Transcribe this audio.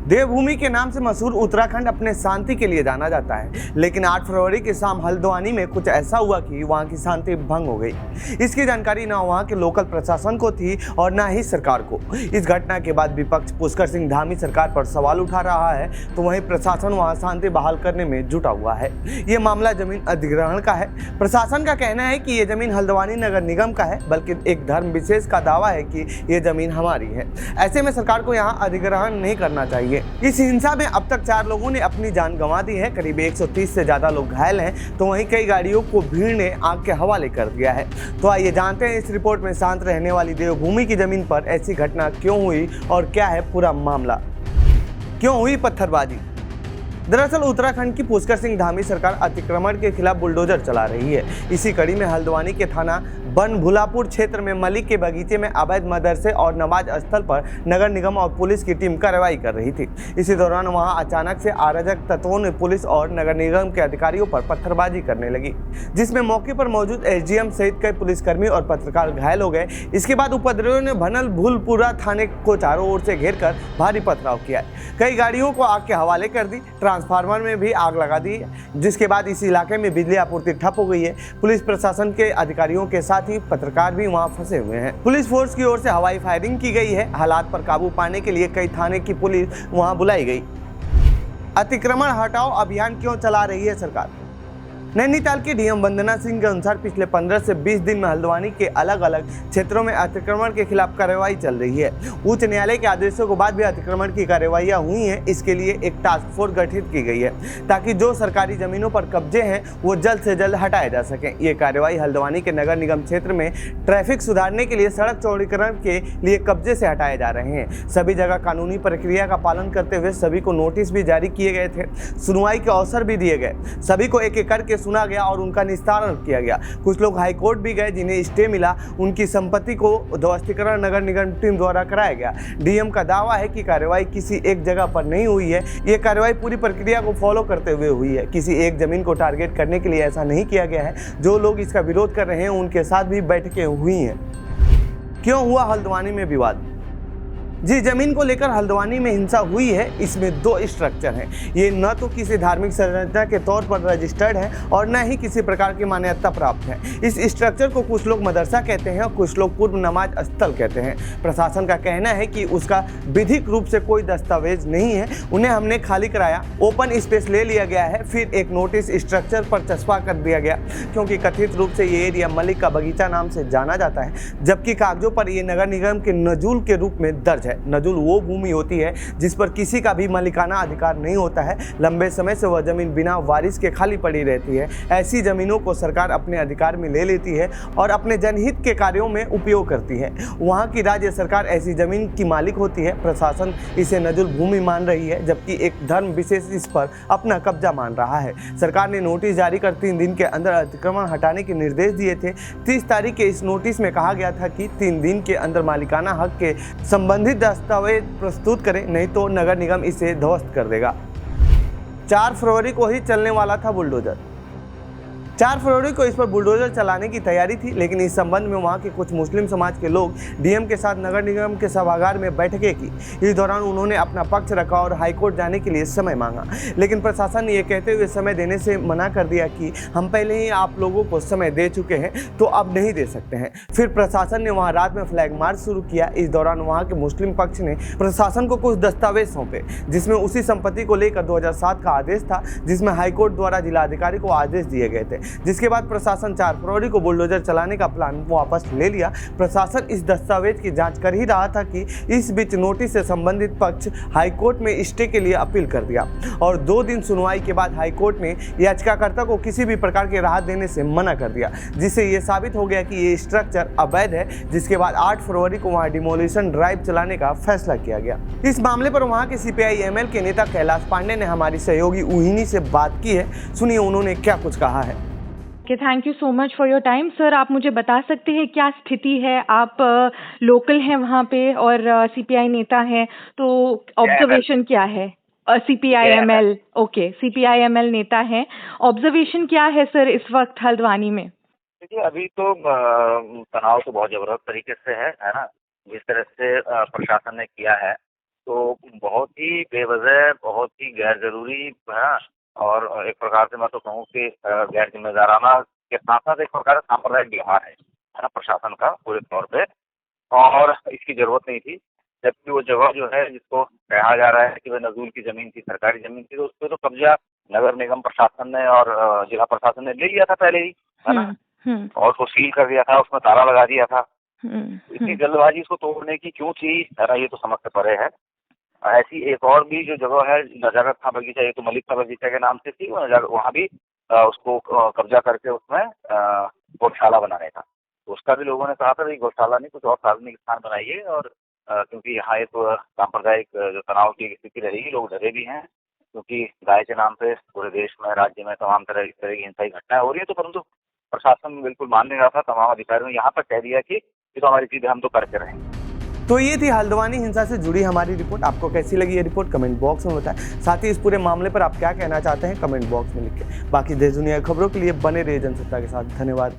देवभूमि के नाम से मशहूर उत्तराखंड अपने शांति के लिए जाना जाता है, लेकिन 8 फरवरी की शाम हल्द्वानी में कुछ ऐसा हुआ कि वहां की शांति भंग हो गई। इसकी जानकारी ना वहां के लोकल प्रशासन को थी और ना ही सरकार को। इस घटना के बाद विपक्ष पुष्कर सिंह धामी सरकार पर सवाल उठा रहा है, तो वहीं प्रशासन वहां शांति बहाल करने में जुटा हुआ है। ये मामला जमीन अधिग्रहण का है। प्रशासन का कहना है कि ये जमीन हल्द्वानी नगर निगम का है, बल्कि एक धर्म विशेष का दावा है कि ये जमीन हमारी है। ऐसे में सरकार को यहाँ अधिग्रहण नहीं करना चाहिए। इस हिंसा में अब तक 4 लोगों ने अपनी जान गंवा दी है, करीब 130 से ज्यादा लोग घायल हैं, तो वहीं कई गाड़ियों को भीड़ ने आग के हवाले कर दिया है। तो आइए जानते हैं इस रिपोर्ट में शांत रहने वाली देवभूमि की जमीन पर ऐसी घटना क्यों हुई और क्या है पूरा मामला। क्यों हुई पत्थरबाजी? दरअसल उत्तराखंड की पुष्कर सिंह धामी सरकार अतिक्रमण के खिलाफ बुलडोजर चला रही है। इसी कड़ी में हल्द्वानी के थाना बनभुलापुर क्षेत्र में मलिक के बगीचे में अवैध मदरसे और नमाज स्थल पर नगर निगम और पुलिस की टीम कार्रवाई कर रही थी। इसी दौरान वहां अचानक से अराजक तत्वों ने पुलिस और नगर निगम के अधिकारियों पर पत्थरबाजी करने लगी, जिसमें मौके पर मौजूद एसडीएम सहित कई पुलिसकर्मी और पत्रकार घायल हो गए। इसके बाद उपद्रवियों ने भनलभुलपुरा थाने को चारों ओर से घेर कर भारी पथराव किया। कई गाड़ियों को आग के हवाले कर दी, ट्रांसफार्मर में भी आग लगा दी, जिसके बाद इस इलाके में बिजली आपूर्ति ठप हो गई है। पुलिस प्रशासन के अधिकारियों के साथ ही पत्रकार भी वहां फंसे हुए हैं। पुलिस फोर्स की ओर से हवाई फायरिंग की गई है। हालात पर काबू पाने के लिए कई थाने की पुलिस वहां बुलाई गई। अतिक्रमण हटाओ अभियान क्यों चला रही है सरकार? नैनीताल के डीएम वंदना सिंह के अनुसार पिछले 15 से 20 दिन में हल्द्वानी के अलग अलग क्षेत्रों में अतिक्रमण के खिलाफ कार्रवाई चल रही है। उच्च न्यायालय के आदेशों के बाद भी अतिक्रमण की कार्रवाइयां हुई हैं। इसके लिए एक टास्क फोर्स गठित की गई है, ताकि जो सरकारी जमीनों पर कब्जे हैं वो जल्द से जल्द हटाए जा सकें। ये कार्रवाई हल्द्वानी के नगर निगम क्षेत्र में ट्रैफिक सुधारने के लिए सड़क चौड़ीकरण के लिए कब्जे से हटाए जा रहे हैं। सभी जगह कानूनी प्रक्रिया का पालन करते हुए सभी को नोटिस भी जारी किए गए थे, सुनवाई के अवसर भी दिए गए, सभी को एक एक करके सुना गया और उनका निस्तारण किया गया। कुछ लोग हाईकोर्ट भी गए, जिन्हें स्टे मिला, उनकी संपत्ति को ध्वस्तीकरण नगर निगम टीम द्वारा कराया गया। डीएम का दावा है कि कार्रवाई किसी एक जगह पर नहीं हुई है, ये कार्रवाई पूरी प्रक्रिया को फॉलो करते हुए हुई है। किसी एक जमीन को टारगेट करने के लिए ऐसा नहीं किया गया है। जो लोग इसका विरोध कर रहे हैं उनके साथ भी बैठकें हुई हैं। क्यों हुआ हल्द्वानी में विवाद? जिस जमीन को लेकर हल्द्वानी में हिंसा हुई है, इसमें 2 स्ट्रक्चर हैं। ये न तो किसी धार्मिक संरचना के तौर पर रजिस्टर्ड है और न ही किसी प्रकार की मान्यता प्राप्त है। इस स्ट्रक्चर को कुछ लोग मदरसा कहते हैं और कुछ लोग पूर्व नमाज स्थल कहते हैं। प्रशासन का कहना है कि उसका विधिक रूप से कोई दस्तावेज नहीं है, उन्हें हमने खाली कराया, ओपन स्पेस ले लिया गया है, फिर एक नोटिस स्ट्रक्चर पर चस्पा कर दिया गया, क्योंकि कथित रूप से ये एरिया मलिक का बगीचा नाम से जाना जाता है, जबकि कागजों पर ये नगर निगम के नजूल के रूप में दर्ज है। नजूल वो भूमि होती है जिस पर किसी का भी मालिकाना अधिकार नहीं होता है। लंबे समय से वह जमीन बिना वारिस के खाली पड़ी रहती है। ऐसी जमीनों को सरकार अपने अधिकार में ले लेती है और अपने जनहित के कार्यों में उपयोग करती है। वहां की राज्य सरकार ऐसी जमीन की मालिक होती है। प्रशासन इसे नजूल भूमि मान रही है, जबकि एक धर्म विशेष इस पर अपना कब्जा मान रहा है। सरकार ने नोटिस जारी कर 3 दिन के अंदर अतिक्रमण हटाने के निर्देश दिए थे। 30 तारीख के इस नोटिस में कहा गया था कि 3 दिन के अंदर मालिकाना हक के संबंधित दस्तावेज प्रस्तुत करें, नहीं तो नगर निगम इसे ध्वस्त कर देगा। 4 फरवरी को ही चलने वाला था बुलडोजर। 4 फरवरी को इस पर बुलडोजर चलाने की तैयारी थी, लेकिन इस संबंध में वहां के कुछ मुस्लिम समाज के लोग डीएम के साथ नगर निगम के सभागार में बैठकें की। इस दौरान उन्होंने अपना पक्ष रखा और हाईकोर्ट जाने के लिए समय मांगा, लेकिन प्रशासन ने यह कहते हुए समय देने से मना कर दिया कि हम पहले ही आप लोगों को समय दे चुके हैं, तो अब नहीं दे सकते हैं। फिर प्रशासन ने वहाँ रात में फ्लैग मार्च शुरू किया। इस दौरान वहाँ के मुस्लिम पक्ष ने प्रशासन को कुछ दस्तावेज सौंपे, जिसमें उसी संपत्ति को लेकर 2007 का आदेश था, जिसमें हाईकोर्ट द्वारा जिलाधिकारी को आदेश दिए गए थे। जिसके बाद प्रशासन 4 फरवरी को बुलडोजर चलाने का प्लान वापस ले लिया। प्रशासन इस दस्तावेज की जांच कर ही रहा था कि इस बीच नोटिस से संबंधित पक्ष हाईकोर्ट में स्टे के लिए अपील कर दिया और 2 दिन सुनवाई के बाद हाईकोर्ट ने याचिकाकर्ता को किसी भी प्रकार की राहत देने से मना कर दिया, जिससे यह साबित हो गया कि ये स्ट्रक्चर अवैध है। जिसके बाद 8 फरवरी को वहां डिमोलिशन ड्राइव चलाने का फैसला किया गया। इस मामले पर वहां के सीपीआई एमएल के नेता कैलाश पांडे ने हमारी सहयोगी उहिनी से बात की है। सुनिए उन्होंने क्या कुछ कहा है। Thank you so much for your time sir. आप मुझे बता सकते हैं क्या स्थिति है? आप लोकल हैं वहाँ पे और सीपीआई नेता हैं, तो ऑब्जर्वेशन क्या है? सीपीआईएमएल, ओके, सीपीआईएमएल नेता हैं। ऑब्जर्वेशन क्या है सर इस वक्त हल्द्वानी में? देखिए, अभी तो तनाव तो बहुत जबरदस्त तरीके से है ना, जिस तरह से प्रशासन ने किया है तो बहुत ही बेवजह, बहुत ही गैर जरूरी है, और एक प्रकार से मैं तो कहूँ कि गैर जिम्मेदाराना के साथ साथ एक प्रकार से सांप्रदायिक व्यवहार है ना, प्रशासन का पूरे तौर पे। और इसकी जरूरत नहीं थी, जबकि वो जगह जो है जिसको कहा जा रहा है कि वह नजूल की जमीन थी, सरकारी जमीन थी, तो उस पर तो कब्जा नगर निगम प्रशासन ने और जिला प्रशासन ने ले लिया था पहले ही, है ना, और उसको सील कर दिया था, उसमें ताला लगा दिया था। इतनी जल्दबाजी इसको तोड़ने की क्यों थी, है ना, ये तो समझ से परे है। ऐसी एक और भी जो जगह है नजाकत खां बगीचा, ये तो मलिक खां बगीचा के नाम से थी, वहाँ भी उसको कब्जा करके उसमें गौशाला बनाने था। तो उसका भी लोगों ने कहा था कि गौशाला नहीं, कुछ और सार्वजनिक स्थान बनाइए, और क्योंकि यहाँ एक सांप्रदायिक जो तनाव की स्थिति रहेगी, लोग डरे भी हैं, क्योंकि गाय के नाम पे पूरे देश में, राज्य में तमाम तरह इस तरह की हिंसाई घटनाएं हो रही है। तो परंतु प्रशासन बिल्कुल मान नहीं रहा था, तमाम अधिकारियों ने यहाँ पर कह दिया कि ये तो हमारी चीजें, हम तो करके रहेंगे। तो ये थी हल्द्वानी हिंसा से जुड़ी हमारी रिपोर्ट। आपको कैसी लगी ये रिपोर्ट कमेंट बॉक्स में बताएं। साथ ही इस पूरे मामले पर आप क्या कहना चाहते हैं कमेंट बॉक्स में लिखें। बाकी देश दुनिया की खबरों के लिए बने रहिए जनसत्ता के साथ। धन्यवाद।